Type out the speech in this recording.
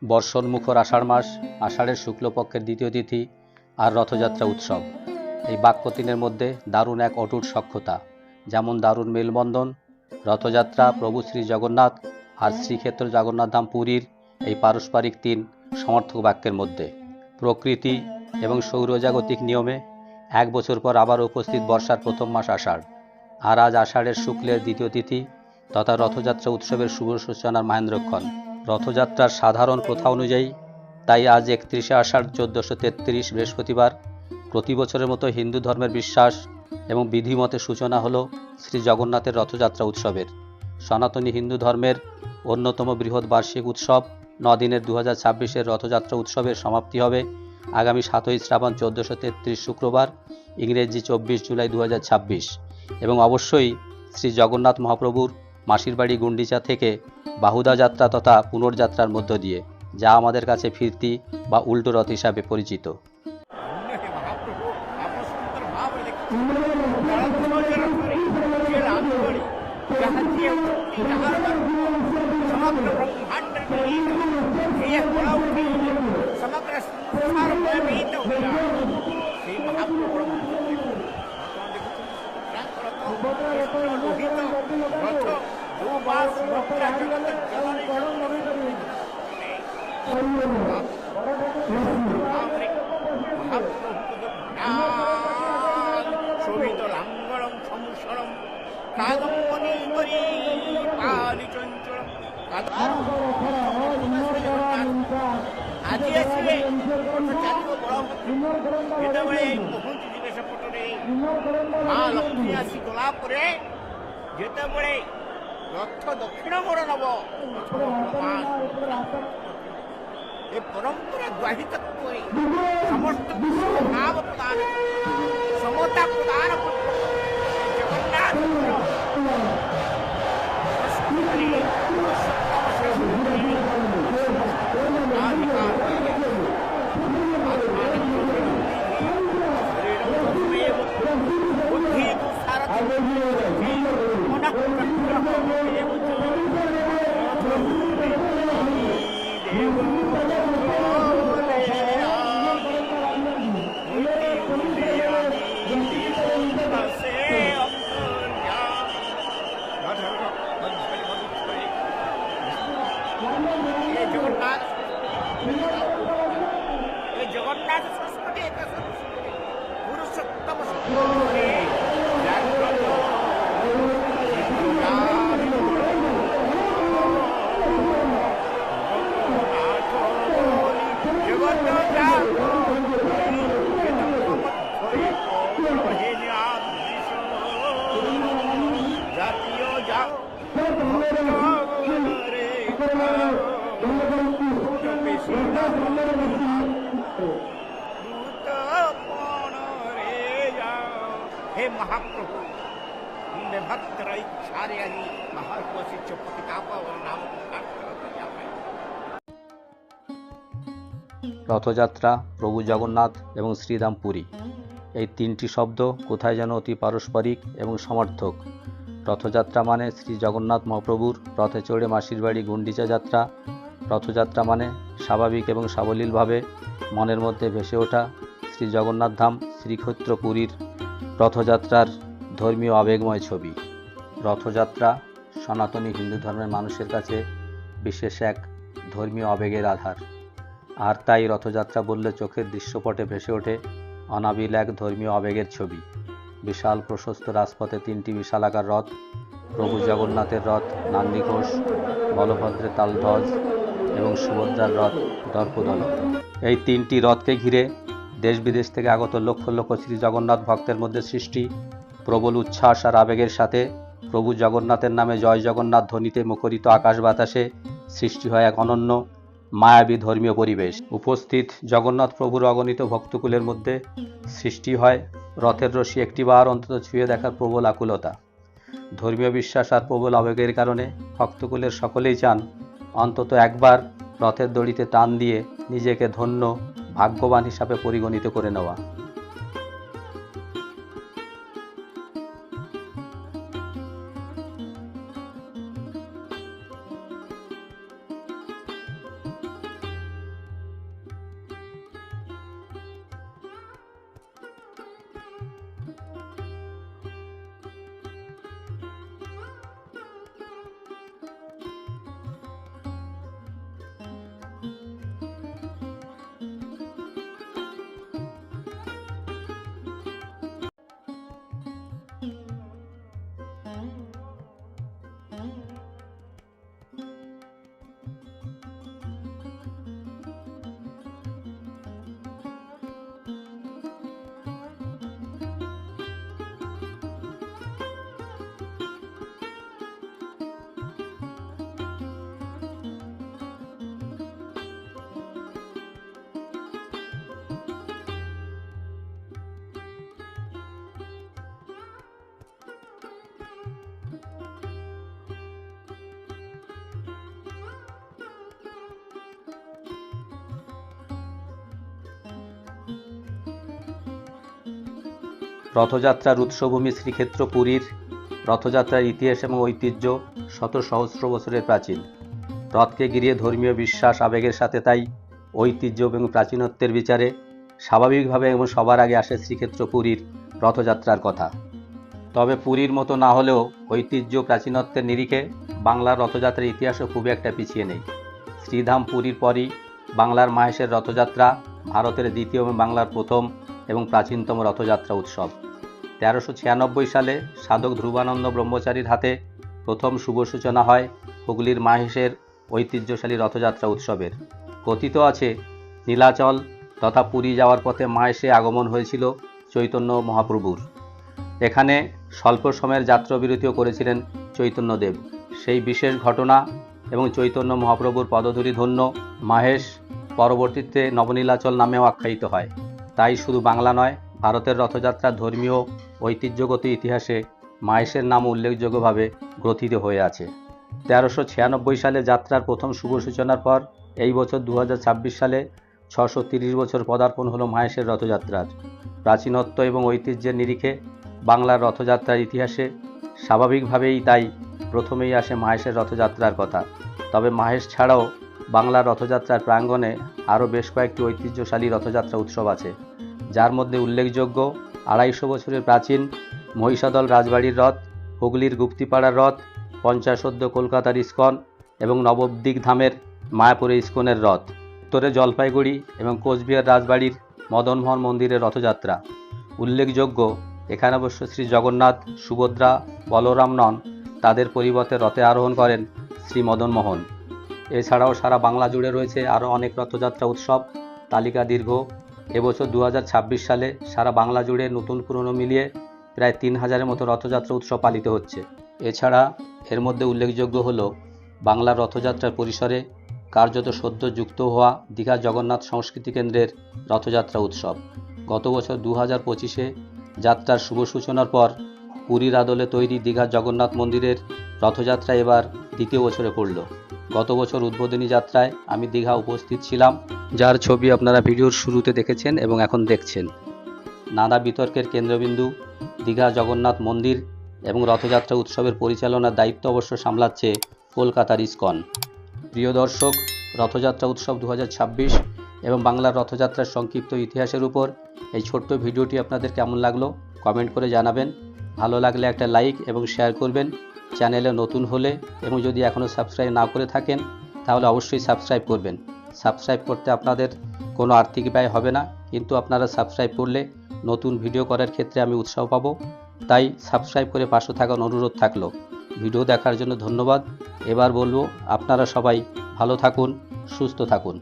বর্ষণমুখর আষাঢ় মাস, আষাঢ়ের শুক্লপক্ষের দ্বিতীয় তিথি আর রথযাত্রা উৎসব। এই বাক্য তিনের মধ্যে দারুণ এক অটুট সখ্যতা। যেমন দারুণ মেলবন্ধন রথযাত্রা, প্রভু শ্রী জগন্নাথ আর শ্রীক্ষেত্র জগন্নাথ ধাম পুরীর এই পারস্পরিক তিন সমর্থক বাক্যের মধ্যে। প্রকৃতি এবং সৌরজাগতিক নিয়মে এক বছর পর আবার উপস্থিত বর্ষার প্রথম মাস আষাঢ়। আর আজ আষাঢ়ের শুক্লের দ্বিতীয় তিথি তথা রথযাত্রা উৎসবের শুভ সূচনার মাহেন্দ্রক্ষণ। রথযাত্রার সাধারণ প্রথা অনুযায়ী তাই আজ 31শে আষাঢ় 1433 বৃহস্পতিবার প্রতি বছরের মতো হিন্দু ধর্মের বিশ্বাস এবং বিধিমতে সূচনা হলো শ্রী জগন্নাথের রথযাত্রা উৎসবের। সনাতনী হিন্দু ধর্মের অন্যতম বৃহৎ বার্ষিক উৎসব 9 দিনের 2026-এর রথযাত্রা উৎসবের সমাপ্তি হবে আগামী 7ই শ্রাবণ 1433 শুক্রবার, ইংরেজি 24 জুলাই 2026 এবং অবশ্যই শ্রী জগন্নাথ মহাপ্রভুর মাসির বাড়ি গুন্ডিচা থেকে বাহুদা যাত্রা তথা পুনর্যাত্রার মধ্য দিয়ে, যা আমাদের কাছে ফিরতি বা উল্টো রথ হিসাবে পরিচিত। রথ দক্ষিণ মোড় নব এ পরম্পরা গ্রাহিত করে সমস্ত ভাব প্রদান সমতা প্রদান জগন্নাথ জগন্নাথ সংস্কৃতি পুরুষোত্তম हे महाप्रभु भक्त इच्छारे महाशिष्य नाम রথযাত্রা, প্রভু জগন্নাথ এবং শ্রীধাম পুরী, এই তিনটি শব্দ কোথায় যেন অতি পারস্পরিক এবং সমর্থক। রথযাত্রা মানে শ্রী জগন্নাথ মহাপ্রভুর রথে চড়ে মাসির বাড়ি গুন্ডিচা যাত্রা। রথযাত্রা মানে স্বাভাবিক এবং সাবলীলভাবে মনের মধ্যে ভেসে ওঠা শ্রী জগন্নাথ ধাম শ্রীক্ষেত্র পুরীর রথযাত্রার ধর্মীয় আবেগময় ছবি। রথযাত্রা সনাতনী হিন্দু ধর্মের মানুষের কাছে বিশেষ এক ধর্মীয় আবেগের আধার। আর তাই রথযাত্রা বললে চোখের দৃশ্যপটে ভেসে ওঠে অনাবিল এক ধর্মীয় আবেগের ছবি। বিশাল প্রশস্ত রাজপথে তিনটি বিশালাকার রথ, প্রভু জগন্নাথের রথ নন্দিঘোষ, বলভদ্রের তালধ্বজ এবং সুভদ্রার রথ দর্পদলন। এই তিনটি রথকে ঘিরে দেশ বিদেশ থেকে আগত লক্ষ লক্ষ শ্রী জগন্নাথ ভক্তের মধ্যে সৃষ্টি প্রবল উচ্ছ্বাস আর আবেগের সাথে প্রভু জগন্নাথের নামে জয় জগন্নাথ ধ্বনিতে মুখরিত আকাশ বাতাসে সৃষ্টি হয় এক অনন্য মায়াবী ধর্মীয় পরিবেশ। উপস্থিত জগন্নাথ প্রভুর অগণিত ভক্তকুলের মধ্যে সৃষ্টি হয় রথের রশি একটিবার অন্তত ছুঁয়ে দেখার প্রবল আকুলতা। ধর্মীয় বিশ্বাস আর প্রবল আবেগের কারণে ভক্তকুলের সকলেই চান অন্তত একবার রথের দড়িতে টান দিয়ে নিজেকে ধন্য ভাগ্যবান হিসাবে পরিগণিত করে নেওয়া। রথযাত্রার উৎসভূমি শ্রীক্ষেত্র পুরীর রথযাত্রার ইতিহাস এবং ঐতিহ্য শত সহস্র বছরের প্রাচীন। রথকে ঘিরে ধর্মীয় বিশ্বাস আবেগের সাথে তাই ঐতিহ্য এবং প্রাচীনত্বের বিচারে স্বাভাবিকভাবে এবং সবার আগে আসে শ্রীক্ষেত্র পুরীর রথযাত্রার কথা। তবে পুরীর মতো না হলেও ঐতিহ্য প্রাচীনত্বের নিরিখে বাংলার রথযাত্রার ইতিহাসও খুব একটা পিছিয়ে নেই। শ্রীধাম পুরীর পরই বাংলার মাহেশের রথযাত্রা ভারতের দ্বিতীয় এবং বাংলার প্রথম এবং প্রাচীনতম রথযাত্রা উৎসব। 1396 সালে সাধক ধ্রুবানন্দ ব্রহ্মচারীর হাতে প্রথম শুভ সূচনা হয় হুগলির মাহেশের ঐতিহ্যশালী রথযাত্রা উৎসবের। কথিত আছে নীলাচল তথা পুরী যাওয়ার পথে মাহেশে আগমন হয়েছিল চৈতন্য মহাপ্রভুর। এখানে স্বল্প সময়ের যাত্রাবিরতিও করেছিলেন চৈতন্যদেব। সেই বিশেষ ঘটনা এবং চৈতন্য মহাপ্রভুর পদধূলি ধন্য মাহেশ পরবর্তীতে নবনীলাচল নামেও আখ্যায়িত হয়। তাই শুধু বাংলা নয়, ভারতের রথযাত্রার ধর্মীয় ঐতিহ্যগত ইতিহাসে মাহেশের নাম উল্লেখযোগ্যভাবে গ্রথিত হয়ে আছে। 1396 সালে যাত্রার প্রথম শুভ সূচনার পর এই বছর 2026 সালে 630 বছর পদার্পণ হলো মাহেশের রথযাত্রার। প্রাচীনত্ব এবং ঐতিহ্যের নিরিখে বাংলার রথযাত্রার ইতিহাসে স্বাভাবিকভাবেই তাই প্রথমেই আসে মাহেশের রথযাত্রার কথা। তবে মাহেশ ছাড়াও বাংলার রথযাত্রার প্রাঙ্গণে আরও বেশ কয়েকটি ঐতিহ্যশালী রথযাত্রা উৎসব আছে, যার মধ্যে উল্লেখযোগ্য 250 বছরের প্রাচীন মহিষাদল রাজবাড়ির রথ, হুগলির গুপ্তিপাড়ার রথ, পঞ্চাশোদ্ধ কলকাতার ইস্কন এবং নবদ্বীপ ধামের মায়াপুরে ইস্কনের রথ, উত্তরে জলপাইগুড়ি এবং কোচবিহার রাজবাড়ির মদনমোহন মন্দিরের রথযাত্রা। উল্লেখযোগ্য এখানে অবশ্য শ্রী জগন্নাথ, সুভদ্রা, বলরাম নন, তাদের পরিবর্তে রথে আরোহণ করেন শ্রী মদনমোহন। এছাড়াও সারা বাংলা জুড়ে রয়েছে আরও অনেক রথযাত্রা উৎসব, তালিকা দীর্ঘ। এবছর 2026 সালে সারা বাংলা জুড়ে নতুন পুরনো মিলিয়ে প্রায় 3000-এর মতো রথযাত্রা উৎসব পালিত হচ্ছে। এছাড়া এর মধ্যে উল্লেখযোগ্য হল বাংলার রথযাত্রার পরিসরে কার্যত সদ্য যুক্ত হওয়া দীঘা জগন্নাথ সংস্কৃতি কেন্দ্রের রথযাত্রা উৎসব। গত বছর 2025-এ যাত্রার শুভ সূচনার পর পুরীর আদলে তৈরি দীঘা জগন্নাথ মন্দিরের রথযাত্রা এবার দ্বিতীয় বছরে পড়ল। গত বছর উদ্বোধনী যাত্রায় আমি দীঘা উপস্থিত ছিলাম, যার ছবি আপনারা ভিডিওর শুরুতে দেখেছেন এবং এখন দেখছেন। নানা বিতর্কের কেন্দ্রবিন্দু দীঘা জগন্নাথ মন্দির এবং রথযাত্রা উৎসবের পরিচালনার দায়িত্ব অবশ্য সামলাচ্ছে কলকাতার ইস্কন। প্রিয় দর্শক, রথযাত্রা উৎসব 2026 এবং বাংলার রথযাত্রার সংক্ষিপ্ত ইতিহাসের উপর এই ছোট্ট ভিডিওটি আপনাদের কেমন লাগলো কমেন্ট করে জানাবেন। ভালো লাগলে একটা লাইক এবং শেয়ার করবেন। চ্যানেলে নতুন হলে এবং যদি এখনও সাবস্ক্রাইব না করে থাকেন তাহলে অবশ্যই সাবস্ক্রাইব করবেন। সাবস্ক্রাইব করতে আপনাদের কোনো আর্থিক ব্যয় হবে না, কিন্তু আপনারা সাবস্ক্রাইব করলে নতুন ভিডিও করার ক্ষেত্রে আমি উৎসাহ পাবো। তাই সাবস্ক্রাইব করে পাশে থাকার অনুরোধ থাকলো। ভিডিও দেখার জন্য ধন্যবাদ। এবার বলবো আপনারা সবাই ভালো থাকুন, সুস্থ থাকুন।